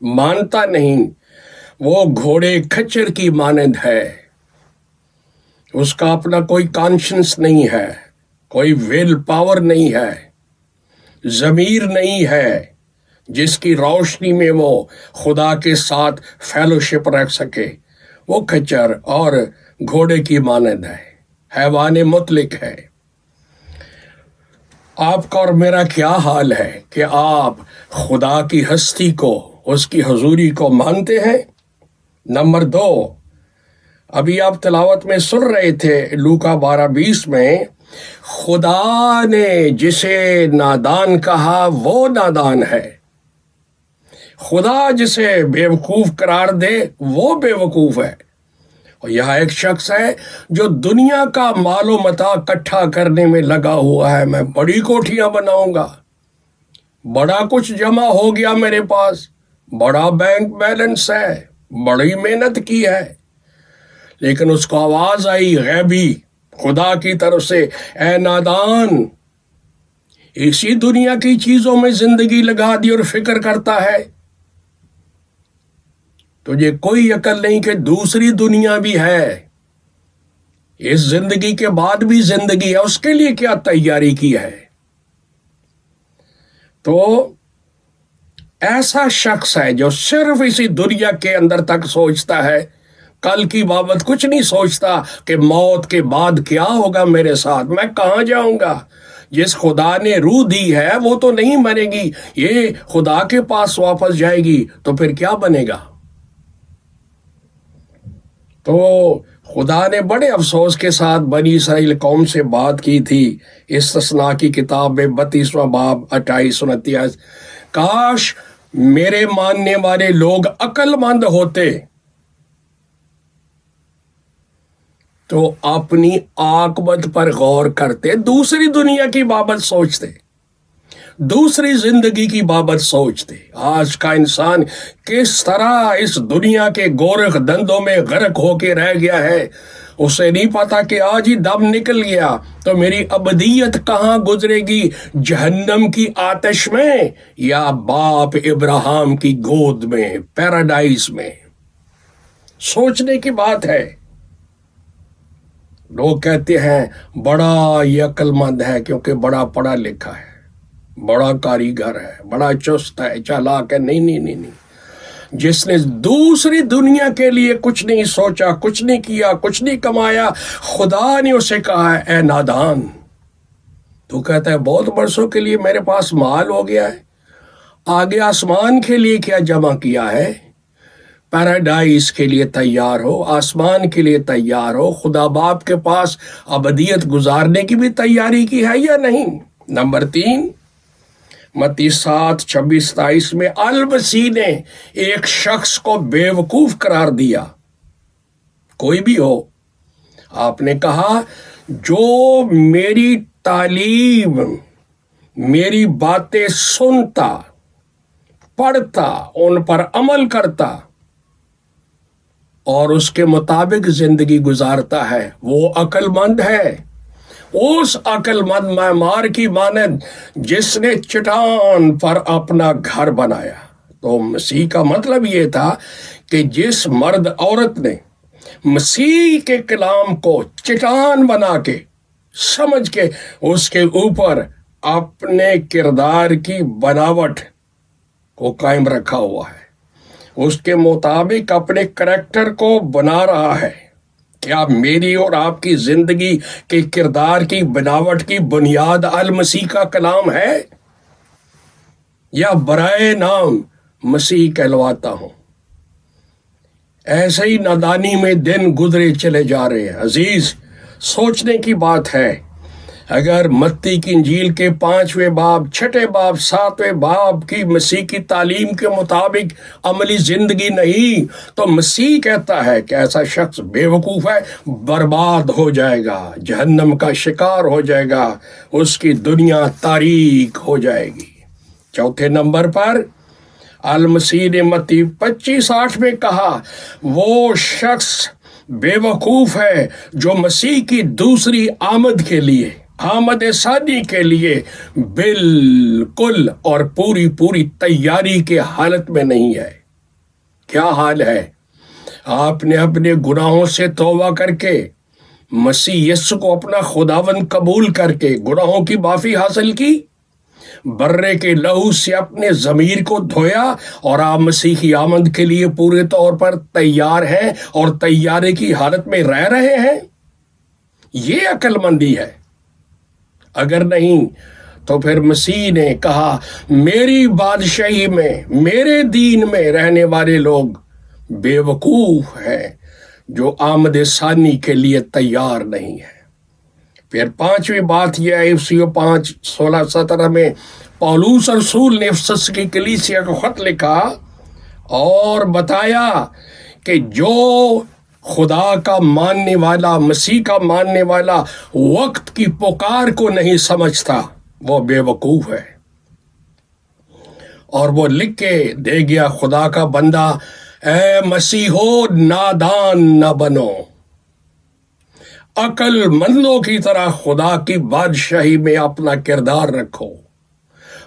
مانتا نہیں، وہ گھوڑے کھچر کی مانند ہے، اس کا اپنا کوئی کانشنس نہیں ہے، کوئی ویل پاور نہیں ہے، ضمیر نہیں ہے جس کی روشنی میں وہ خدا کے ساتھ فیلوشپ رکھ سکے۔ وہ کھچر اور گھوڑے کی مانند ہے، حیوان مطلق ہے۔ آپ کا اور میرا کیا حال ہے کہ آپ خدا کی ہستی کو، اس کی حضوری کو مانتے ہیں؟ نمبر 2، ابھی آپ تلاوت میں سن رہے تھے لوکا 12:20 میں، خدا نے جسے نادان کہا وہ نادان ہے، خدا جسے بیوقوف قرار دے وہ بیوقوف ہے۔ اور یہاں ایک شخص ہے جو دنیا کا مال و متاع اکٹھا کرنے میں لگا ہوا ہے، میں بڑی کوٹھیاں بناؤں گا، بڑا کچھ جمع ہو گیا میرے پاس، بڑا بینک بیلنس ہے، بڑی محنت کی ہے، لیکن اس کو آواز آئی غیبی خدا کی طرف سے، اے نادان، اسی دنیا کی چیزوں میں زندگی لگا دی اور فکر کرتا ہے، تجھے کوئی عقل نہیں کہ دوسری دنیا بھی ہے، اس زندگی کے بعد بھی زندگی ہے، اس کے لیے کیا تیاری کی ہے؟ تو ایسا شخص ہے جو صرف اسی دنیا کے اندر تک سوچتا ہے، کل کی بابت کچھ نہیں سوچتا کہ موت کے بعد کیا ہوگا میرے ساتھ، میں کہاں جاؤں گا۔ جس خدا نے روح دی ہے وہ تو نہیں مرے گی، یہ خدا کے پاس واپس جائے گی، تو پھر کیا بنے گا؟ تو خدا نے بڑے افسوس کے ساتھ بنی اسرائیل قوم سے بات کی تھی، استثناء کی کتاب میں 32واں باب 28-29، کاش میرے ماننے والے لوگ عقل مند ہوتے تو اپنی عاقبت پر غور کرتے، دوسری دنیا کی بابت سوچتے، دوسری زندگی کی بابت سوچتے۔ آج کا انسان کس طرح اس دنیا کے گورخ دندوں میں غرق ہو کے رہ گیا ہے، اسے نہیں پتا کہ آج ہی دم نکل گیا تو میری ابدیت کہاں گزرے گی، جہنم کی آتش میں یا باپ ابراہیم کی گود میں، پیراڈائز میں۔ سوچنے کی بات ہے۔ لوگ کہتے ہیں بڑا یہ عقل مند ہے کیونکہ بڑا پڑھا لکھا ہے، بڑا کاریگر ہے، بڑا چست ہے، چالاک ہے۔ نہیں، جس نے دوسری دنیا کے لیے کچھ نہیں سوچا، کچھ نہیں کیا، کچھ نہیں کمایا، خدا نے اسے کہا ہے اے نادان، تو کہتا ہے بہت برسوں کے لیے میرے پاس مال ہو گیا ہے، آگے آسمان کے لیے کیا جمع کیا ہے؟ پیراڈائز کے لیے تیار ہو، آسمان کے لیے تیار ہو، خدا باپ کے پاس ابدیت گزارنے کی بھی تیاری کی ہے یا نہیں؟ نمبر 3، متی 7:26-27 میں المسیح نے ایک شخص کو بیوقوف قرار دیا، کوئی بھی ہو۔ آپ نے کہا جو میری تعلیم، میری باتیں سنتا، پڑھتا، ان پر عمل کرتا اور اس کے مطابق زندگی گزارتا ہے، وہ عقل مند ہے، اس عقل مند معمار کی مانند جس نے چٹان پر اپنا گھر بنایا۔ تو مسیح کا مطلب یہ تھا کہ جس مرد عورت نے مسیح کے کلام کو چٹان بنا کے، سمجھ کے اس کے اوپر اپنے کردار کی بناوٹ کو قائم رکھا ہوا ہے، اس کے مطابق اپنے کریکٹر کو بنا رہا ہے، کیا میری اور آپ کی زندگی کے کردار کی بناوٹ کی بنیاد المسیح کا کلام ہے یا برائے نام مسیح کہلواتا ہوں؟ ایسے ہی نادانی میں دن گزرے چلے جا رہے ہیں۔ عزیز، سوچنے کی بات ہے، اگر متی کی انجیل کے 5ویں باب، 6 باب، 7ویں باب کی مسیح کی تعلیم کے مطابق عملی زندگی نہیں، تو مسیح کہتا ہے کہ ایسا شخص بیوقوف ہے، برباد ہو جائے گا، جہنم کا شکار ہو جائے گا، اس کی دنیا تاریک ہو جائے گی۔ چوتھے نمبر پر المسیح نے متی 25:8 میں کہا وہ شخص بیوقوف ہے جو مسیح کی دوسری آمد کے لیے، آمد ثانی کے لیے بالکل اور پوری تیاری کے حالت میں نہیں ہے۔ کیا حال ہے؟ آپ نے اپنے گناہوں سے توبہ کر کے مسیح یسوع کو اپنا خداوند قبول کر کے گناہوں کی معافی حاصل کی، برے کے لہو سے اپنے ضمیر کو دھویا، اور آپ مسیح کی آمد کے لیے پورے طور پر تیار ہیں اور تیاری کی حالت میں رہ رہے ہیں۔ یہ عقل مندی ہے۔ اگر نہیں تو پھر مسیح نے کہا میری بادشاہی میں، میرے دین میں رہنے والے لوگ بے وقوف ہیں جو آمد ثانی کے لیے تیار نہیں ہے۔ پھر پانچویں بات یہ ہے، افسیوں 5:16-17 میں پولس رسول نے افسس کی کلیسیا کو خط لکھا اور بتایا کہ جو خدا کا ماننے والا، مسیح کا ماننے والا وقت کی پکار کو نہیں سمجھتا وہ بے وقوف ہے۔ اور وہ لکھ کے دے گیا خدا کا بندہ، اے مسیحو نادان نہ بنو، عقل مندوں کی طرح خدا کی بادشاہی میں اپنا کردار رکھو،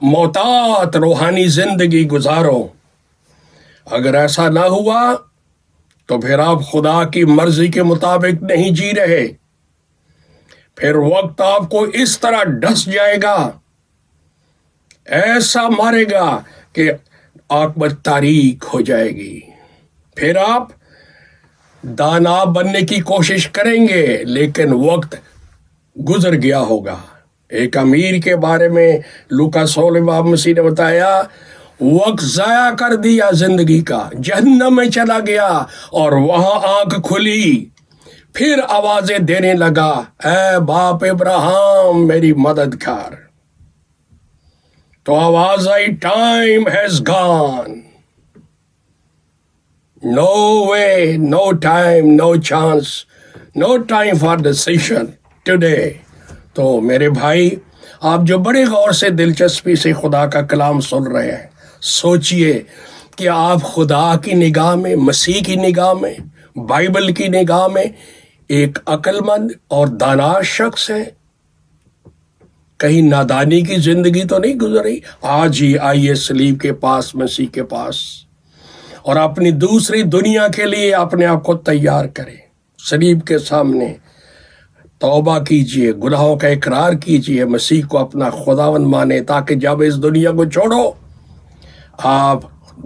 محتاط روحانی زندگی گزارو۔ اگر ایسا نہ ہوا تو پھر آپ خدا کی مرضی کے مطابق نہیں جی رہے، پھر وقت آپ کو اس طرح ڈس جائے گا، ایسا مارے گا کہ عاقبت تاریک ہو جائے گی۔ پھر آپ دانا بننے کی کوشش کریں گے لیکن وقت گزر گیا ہوگا۔ ایک امیر کے بارے میں لوکا 16 مسیح نے بتایا، وقت ضائع کر دیا زندگی کا، جہنم میں چلا گیا اور وہاں آنکھ کھلی، پھر آوازیں دینے لگا، اے باپ ابراہیم میری مدد کر۔ تو آواز آئی، time has gone, no way, no time, no chance, no time for decision today. تو میرے بھائی، آپ جو بڑے غور سے دلچسپی سے خدا کا کلام سن رہے ہیں، سوچئے کہ آپ خدا کی نگاہ میں، مسیح کی نگاہ میں، بائبل کی نگاہ میں ایک عقل مند اور دانا شخص ہے۔ کہیں نادانی کی زندگی تو نہیں گزری؟ آج ہی آئیے صلیب کے پاس، مسیح کے پاس، اور اپنی دوسری دنیا کے لیے اپنے آپ کو تیار کریں۔ صلیب کے سامنے توبہ کیجئے، گناہوں کا اقرار کیجئے، مسیح کو اپنا خداوند مانے، تاکہ جب اس دنیا کو چھوڑو آپ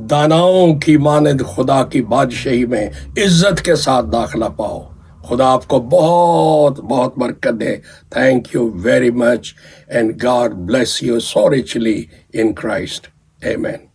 داناؤں کی مانند خدا کی بادشاہی میں عزت کے ساتھ داخلہ پاؤ۔ خدا آپ کو بہت بہت برکت دے۔ Thank you very much and God bless you so richly in Christ. آمین۔